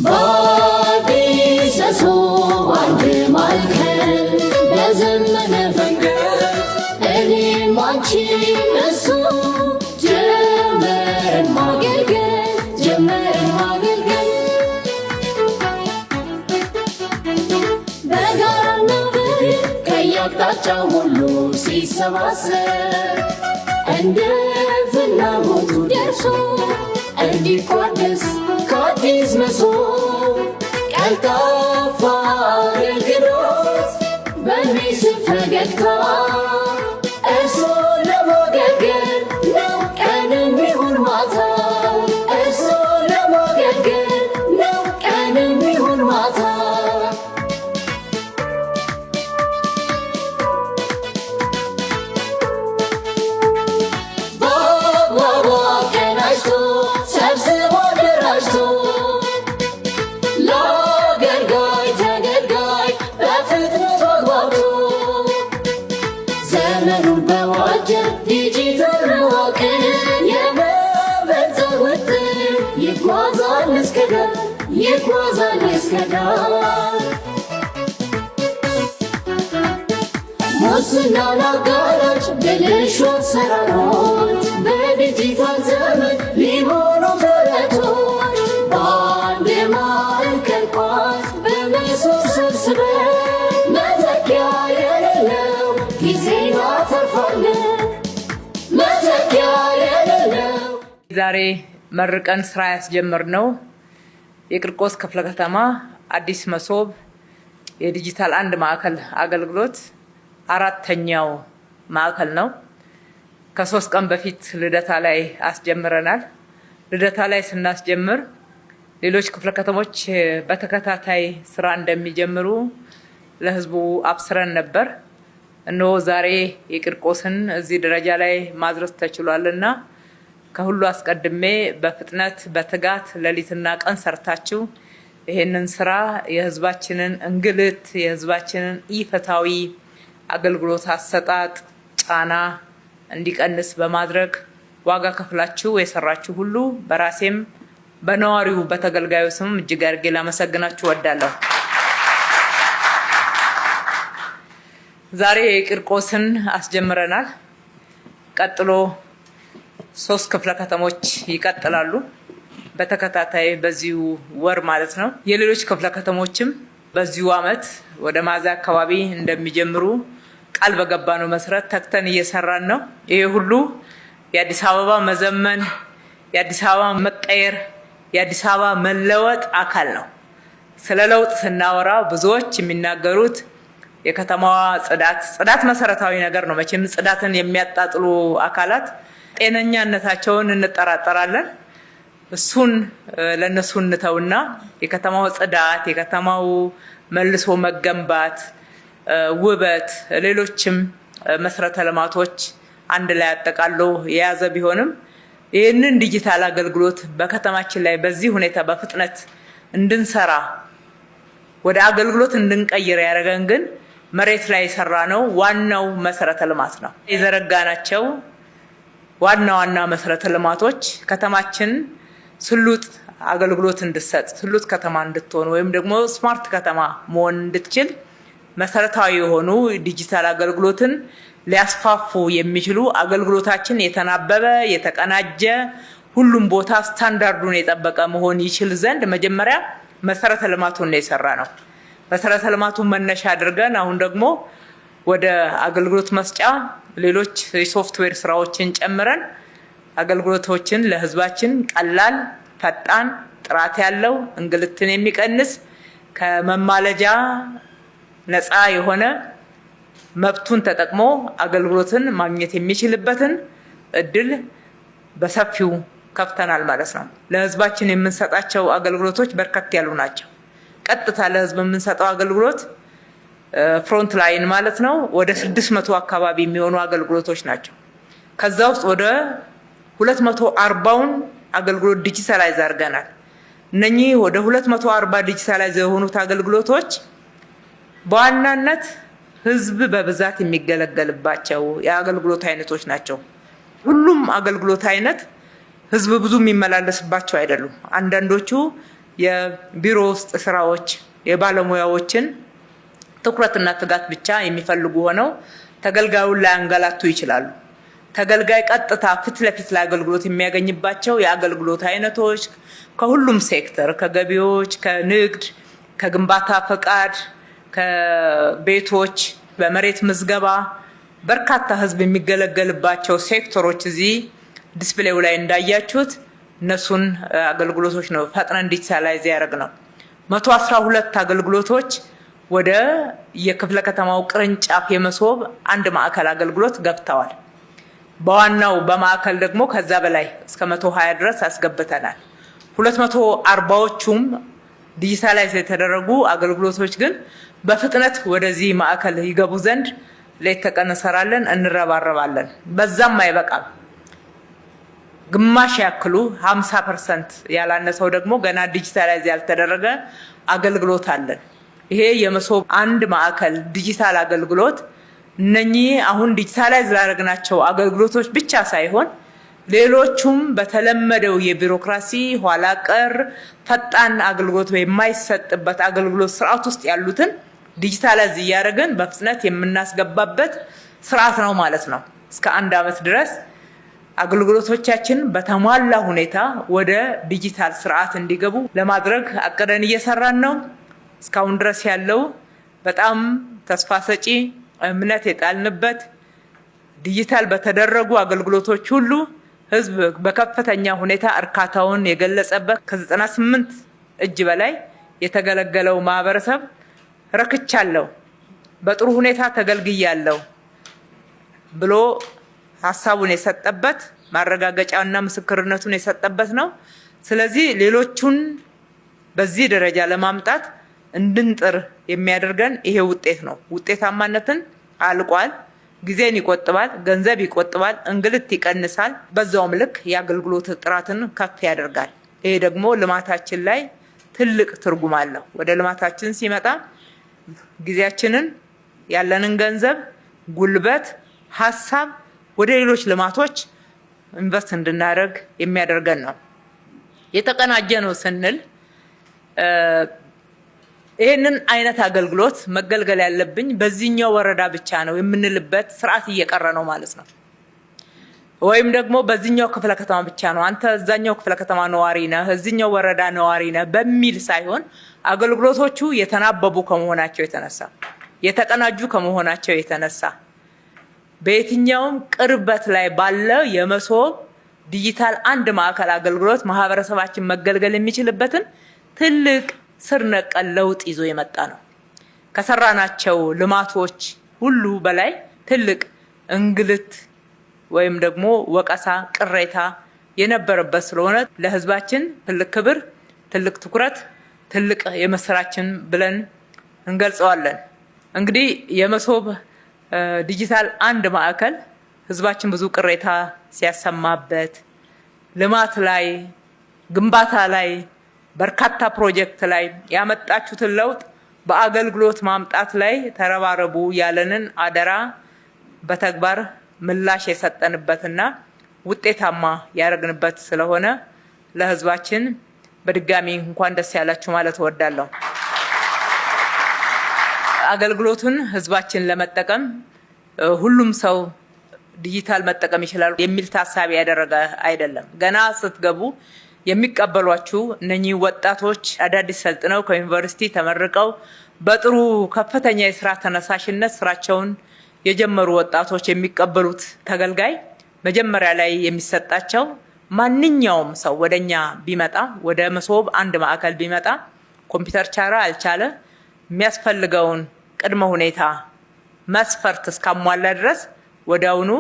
በአዲስ መሶብ አንድ ማዕከል በዘመነ ፈንገስ እኔም አንቺም እሱ ጀመርን ማገልገል በጋራና በድል ከየአቅጣጫው ሁሉ ሲሰባሰብ እንደ ፍላጎቱ ደርሶ እንዲቋደስ ከአዲስ መሶብ ቀልጣፋ አገልግሎት በሚስብ ፈገግታ እርሶን ለማገልገል ነው ቀንም ይሁን ማታ። እርሶን ለማገልገል ነው ቀንም ይሁን ማታ። በአግባቡ አቀናጅቶ ሰብስቦ ደራጅቶ ለአገልጋይ ተገልጋይ በፍጥነት አግባብቶ ዘመኑን በዋጀ ዲጂታል መዋቅር የመበልጸግ ውጥን ይጓዛል እስከ ዳር። ሙስናን አጋላጭ ብልሹ አሰራሮች በዲጂታል ዘመን ሊሆኑ ተረቶች በአንድ ማዕከል ቋት በመሶብ ሰብስበን መተኪያ የሌለው ጊዜ እናተርፋለን። መተኪያ የሌለው ዛሬ መርቀን ስራ ያስጀመርነው የቂርቆስ ክፍለ ከተማ አዲስ መሶብ የዲጂታል አንድ ማዕከል አገልግሎት አራተኛው ማዕከል ነው። ከ3 ቀን በፊት ልደታ ላይ አስጀምረናል። ልደታ ላይ ስናስጀምር ሌሎች ክፍለ ከተሞች በተከታታይ ስራ እንደሚጀምሩ ለህዝቡ አብስረን ነበር። እነሆ ዛሬ የቂርቆስን እዚህ ደረጃ ላይ ማድረስ ተችሏልና ከሁሉ አስቀድሜ በፍጥነት በትጋት ሌሊትና ቀን ሰርታችሁ ይሄንን ስራ የህዝባችንን እንግልት የህዝባችንን ኢፍትሃዊ አገልግሎት አሰጣጥ ጫና እንዲቀንስ በማድረግ ዋጋ ከፍላችሁ የሰራችሁ ሁሉ በራሴም በነዋሪው በተገልጋዩ ስም እጅግ አድርጌ ላመሰግናችሁ እወዳለሁ። ዛሬ የቂርቆስን አስጀምረናል። ቀጥሎ 3 ክፍለ ከተሞች ይቀጥላሉ በተከታታይ በዚሁ ወር ማለት ነው። የሌሎች ክፍለ ከተሞችም በዚሁ አመት ወደ ሚያዝያ አካባቢ እንደሚጀምሩ ቃል በገባነው መሰረት ተክተን እየሰራን ነው። ይሄ ሁሉ የአዲስ አበባ መዘመን፣ የአዲስ አበባ መቀየር፣ የአዲስ አበባ መለወጥ አካል ነው። ስለ ለውጥ ስናወራ ብዙዎች የሚናገሩት የከተማዋ ጽዳት መሰረታዊ ነገር ነው። መቼም ጽዳትን የሚያጣጥሉ አካላት ጤነኛነታቸውን እንጠራጠራለን። እሱን ለነሱ እንተውና የከተማው ጽዳት፣ የከተማው መልሶ መገንባት፣ ውበት፣ ሌሎችም መሰረተ ልማቶች አንድ ላይ አጠቃሎ የያዘ ቢሆንም ይህንን ዲጂታል አገልግሎት በከተማችን ላይ በዚህ ሁኔታ በፍጥነት እንድንሰራ ወደ አገልግሎት እንድንቀይር ያደረገን ግን መሬት ላይ የሰራ ነው ዋናው መሰረተ ልማት ነው። የዘረጋናቸው ዋና መሰረተ ልማቶች ከተማችን ስሉጥ አገልግሎት እንድትሰጥ ስሉጥ ከተማ እንድትሆን ወይም ደግሞ ስማርት ከተማ መሆን እንድትችል መሰረታዊ የሆኑ ዲጂታል አገልግሎትን ሊያስፋፉ የሚችሉ አገልግሎታችን የተናበበ የተቀናጀ ሁሉም ቦታ ስታንዳርዱን የጠበቀ መሆን ይችል ዘንድ መጀመሪያ መሰረተ ልማቱን ነው የሰራ ነው። መሰረተ ልማቱን መነሻ አድርገን አሁን ደግሞ ወደ አገልግሎት መስጫ ሌሎች የሶፍትዌር ስራዎችን ጨምረን አገልግሎቶችን ለህዝባችን ቀላል፣ ፈጣን፣ ጥራት ያለው እንግልትን የሚቀንስ ከመማለጃ ነፃ የሆነ መብቱን ተጠቅሞ አገልግሎትን ማግኘት የሚችልበትን እድል በሰፊው ከፍተናል ማለት ነው። ለህዝባችን የምንሰጣቸው አገልግሎቶች በርከት ያሉ ናቸው። ቀጥታ ለህዝብ የምንሰጠው አገልግሎት ፍሮንት ላይን ማለት ነው ወደ 600 አካባቢ የሚሆኑ አገልግሎቶች ናቸው። ከዛ ውስጥ ወደ 240ውን አገልግሎት ዲጂታላይዝ አድርገናል። እነኚህ ወደ 240 ዲጂታላይዝ የሆኑት አገልግሎቶች በዋናነት ህዝብ በብዛት የሚገለገልባቸው የአገልግሎት አይነቶች ናቸው። ሁሉም አገልግሎት አይነት ህዝብ ብዙ የሚመላለስባቸው አይደሉም። አንዳንዶቹ የቢሮ ውስጥ ስራዎች የባለሙያዎችን ትኩረትና ትጋት ብቻ የሚፈልጉ ሆነው ተገልጋዩን ላያንገላቱ ይችላሉ። ተገልጋይ ቀጥታ ፊት ለፊት ለአገልግሎት የሚያገኝባቸው የአገልግሎት አይነቶች ከሁሉም ሴክተር ከገቢዎች፣ ከንግድ፣ ከግንባታ ፈቃድ፣ ከቤቶች፣ በመሬት ምዝገባ በርካታ ህዝብ የሚገለገልባቸው ሴክተሮች እዚህ ዲስፕሌው ላይ እንዳያችሁት እነሱን አገልግሎቶች ነው ፈጥነን ዲጂታላይዝ ያደረግነው። 112 አገልግሎቶች ወደ የክፍለ ከተማው ቅርንጫፍ የመሶብ አንድ ማዕከል አገልግሎት ገብተዋል። በዋናው በማዕከል ደግሞ ከዛ በላይ እስከ 120 ድረስ አስገብተናል። 240ዎቹም ዲጂታላይዝ የተደረጉ አገልግሎቶች ግን በፍጥነት ወደዚህ ማዕከል ይገቡ ዘንድ ሌት ተቀን እንሰራለን፣ እንረባረባለን። በዛም አይበቃም። ግማሽ ያክሉ 50% ያላነሰው ደግሞ ገና ዲጂታላይዝ ያልተደረገ አገልግሎት አለን። ይሄ የመሶብ አንድ ማዕከል ዲጂታል አገልግሎት እነኚህ አሁን ዲጂታላይዝ ላደረግናቸው አገልግሎቶች ብቻ ሳይሆን ሌሎቹም በተለመደው የቢሮክራሲ ኋላ ቀር ፈጣን አገልግሎት የማይሰጥበት አገልግሎት ስርዓት ውስጥ ያሉትን ዲጂታላይዝ እያደረግን በፍጥነት የምናስገባበት ስርዓት ነው ማለት ነው። እስከ 1 ዓመት ድረስ አገልግሎቶቻችን በተሟላ ሁኔታ ወደ ዲጂታል ስርዓት እንዲገቡ ለማድረግ አቅደን እየሰራን ነው። እስካሁን ድረስ ያለው በጣም ተስፋ ሰጪ እምነት የጣልንበት ዲጂታል በተደረጉ አገልግሎቶች ሁሉ ህዝብ በከፍተኛ ሁኔታ እርካታውን የገለጸበት ከ98 እጅ በላይ የተገለገለው ማህበረሰብ ረክቻለሁ፣ በጥሩ ሁኔታ ተገልግያለሁ ብሎ ሀሳቡን የሰጠበት ማረጋገጫና ምስክርነቱን የሰጠበት ነው። ስለዚህ ሌሎቹን በዚህ ደረጃ ለማምጣት እንድንጥር የሚያደርገን ይሄ ውጤት ነው። ውጤታማነትን አልቋል። ጊዜን ይቆጥባል፣ ገንዘብ ይቆጥባል፣ እንግልት ይቀንሳል። በዛውም ልክ የአገልግሎት ጥራትን ከፍ ያደርጋል። ይሄ ደግሞ ልማታችን ላይ ትልቅ ትርጉም አለው። ወደ ልማታችን ሲመጣ ጊዜያችንን፣ ያለንን ገንዘብ፣ ጉልበት፣ ሀሳብ ወደ ሌሎች ልማቶች ኢንቨስት እንድናደርግ የሚያደርገን ነው። የተቀናጀ ነው ስንል ይህንን አይነት አገልግሎት መገልገል ያለብኝ በዚህኛው ወረዳ ብቻ ነው የምንልበት ስርዓት እየቀረ ነው ማለት ነው። ወይም ደግሞ በዚህኛው ክፍለ ከተማ ብቻ ነው፣ አንተ እዛኛው ክፍለ ከተማ ነዋሪ ነህ፣ እዚህኛው ወረዳ ነዋሪ ነህ በሚል ሳይሆን አገልግሎቶቹ የተናበቡ ከመሆናቸው የተነሳ የተቀናጁ ከመሆናቸው የተነሳ በየትኛውም ቅርበት ላይ ባለው የመሶብ ዲጂታል አንድ ማዕከል አገልግሎት ማህበረሰባችን መገልገል የሚችልበትን ትልቅ ስር ነቀል ለውጥ ይዞ የመጣ ነው። ከሰራናቸው ልማቶች ሁሉ በላይ ትልቅ እንግልት ወይም ደግሞ ወቀሳ፣ ቅሬታ የነበረበት ስለሆነ ለህዝባችን ትልቅ ክብር፣ ትልቅ ትኩረት፣ ትልቅ የመስራችን ብለን እንገልጸዋለን። እንግዲህ የመሶብ ዲጂታል አንድ ማዕከል ህዝባችን ብዙ ቅሬታ ሲያሰማበት ልማት ላይ ግንባታ ላይ በርካታ ፕሮጀክት ላይ ያመጣችሁትን ለውጥ በአገልግሎት ማምጣት ላይ ተረባረቡ ያለንን አደራ በተግባር ምላሽ የሰጠንበትና ውጤታማ ያደረግንበት ስለሆነ ለህዝባችን በድጋሚ እንኳን ደስ ያላችሁ ማለት እወዳለሁ። አገልግሎቱን ህዝባችን ለመጠቀም ሁሉም ሰው ዲጂታል መጠቀም ይችላል የሚል ታሳቢ ያደረገ አይደለም። ገና ስትገቡ የሚቀበሏችሁ እነኚህ ወጣቶች አዳዲስ ሰልጥነው ከዩኒቨርሲቲ ተመርቀው በጥሩ ከፍተኛ የስራ ተነሳሽነት ስራቸውን የጀመሩ ወጣቶች የሚቀበሉት ተገልጋይ መጀመሪያ ላይ የሚሰጣቸው ማንኛውም ሰው ወደኛ ቢመጣ ወደ መሶብ አንድ ማዕከል ቢመጣ ኮምፒውተር ቻለ አልቻለ የሚያስፈልገውን ቅድመ ሁኔታ መስፈርት እስካሟላ ድረስ ወዲያውኑ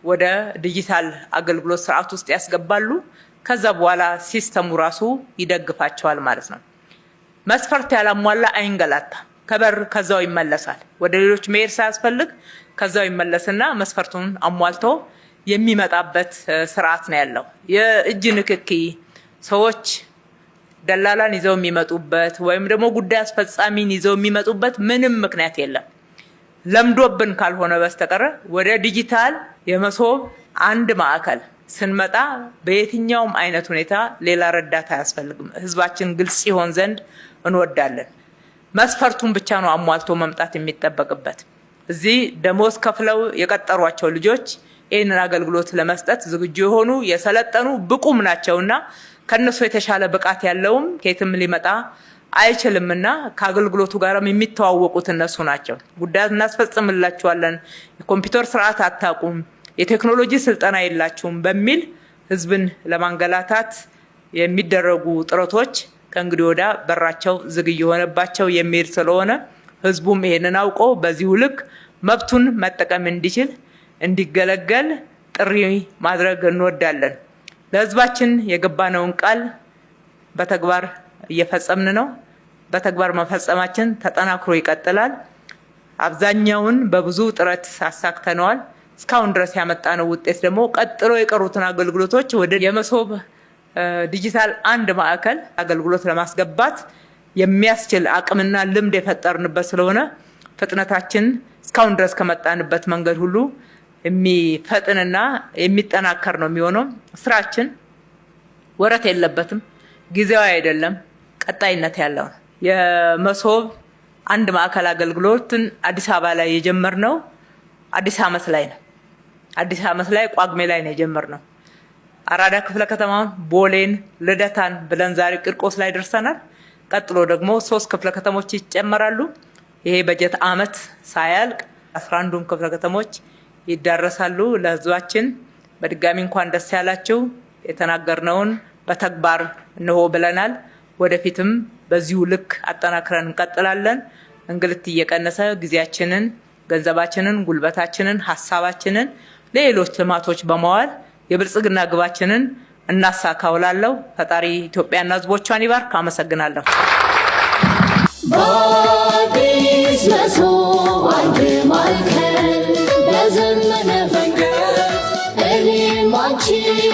ወደ ዲጂታል አገልግሎት ስርዓት ውስጥ ያስገባሉ። ከዛ በኋላ ሲስተሙ ራሱ ይደግፋቸዋል ማለት ነው። መስፈርት ያላሟላ አይንገላታ፣ ከበር ከዛው ይመለሳል። ወደ ሌሎች መሄድ ሳያስፈልግ ከዛው ይመለስና መስፈርቱን አሟልቶ የሚመጣበት ስርዓት ነው ያለው። የእጅ ንክኪ ሰዎች ደላላን ይዘው የሚመጡበት ወይም ደግሞ ጉዳይ አስፈጻሚን ይዘው የሚመጡበት ምንም ምክንያት የለም። ለምዶብን ካልሆነ በስተቀር ወደ ዲጂታል የመሶብ አንድ ማዕከል ስንመጣ በየትኛውም አይነት ሁኔታ ሌላ ረዳት አያስፈልግም። ህዝባችን ግልጽ ይሆን ዘንድ እንወዳለን። መስፈርቱን ብቻ ነው አሟልቶ መምጣት የሚጠበቅበት። እዚህ ደሞዝ ከፍለው የቀጠሯቸው ልጆች ይህንን አገልግሎት ለመስጠት ዝግጁ የሆኑ የሰለጠኑ ብቁም ናቸውና ከነሱ የተሻለ ብቃት ያለውም ከየትም ሊመጣ አይችልምና ከአገልግሎቱ ጋርም የሚተዋወቁት እነሱ ናቸው። ጉዳይ እናስፈጽምላችኋለን፣ የኮምፒውተር ስርዓት አታውቁም፣ የቴክኖሎጂ ስልጠና የላችሁም በሚል ህዝብን ለማንገላታት የሚደረጉ ጥረቶች ከእንግዲህ ወዲያ በራቸው ዝግ እየሆነባቸው የሚሄድ ስለሆነ ህዝቡም ይሄንን አውቆ በዚሁ ልክ መብቱን መጠቀም እንዲችል እንዲገለገል ጥሪ ማድረግ እንወዳለን። ለህዝባችን የገባነውን ቃል በተግባር እየፈጸምን ነው። በተግባር መፈጸማችን ተጠናክሮ ይቀጥላል። አብዛኛውን በብዙ ጥረት አሳክተነዋል። እስካሁን ድረስ ያመጣነው ውጤት ደግሞ ቀጥሎ የቀሩትን አገልግሎቶች ወደ የመሶብ ዲጂታል አንድ ማዕከል አገልግሎት ለማስገባት የሚያስችል አቅምና ልምድ የፈጠርንበት ስለሆነ ፍጥነታችን እስካሁን ድረስ ከመጣንበት መንገድ ሁሉ የሚፈጥንና የሚጠናከር ነው የሚሆነው። ስራችን ወረት የለበትም፣ ጊዜያዊ አይደለም፣ ቀጣይነት ያለው ነው። የመሶብ አንድ ማዕከል አገልግሎትን አዲስ አበባ ላይ የጀመርነው አዲስ ዓመት ላይ ነው። አዲስ ዓመት ላይ ቋግሜ ላይ ነው የጀመርነው። አራዳ ክፍለ ከተማ፣ ቦሌን፣ ልደታን ብለን ዛሬ ቂርቆስ ላይ ደርሰናል። ቀጥሎ ደግሞ 3 ክፍለ ከተሞች ይጨመራሉ። ይሄ በጀት ዓመት ሳያልቅ 11ዱም ክፍለ ከተሞች ይዳረሳሉ። ለህዝባችን በድጋሚ እንኳን ደስ ያላችሁ። የተናገርነውን በተግባር እንሆ ብለናል። ወደፊትም በዚሁ ልክ አጠናክረን እንቀጥላለን። እንግልት እየቀነሰ ጊዜያችንን፣ ገንዘባችንን፣ ጉልበታችንን፣ ሀሳባችንን ለሌሎች ልማቶች በመዋል የብልጽግና ግባችንን እናሳካውላለሁ። ፈጣሪ ኢትዮጵያና ህዝቦቿን ይባርክ። አመሰግናለሁ። በአዲስ መሶብ አንድ ማዕከል በዘመነ ፈንገት እኔም አንቺም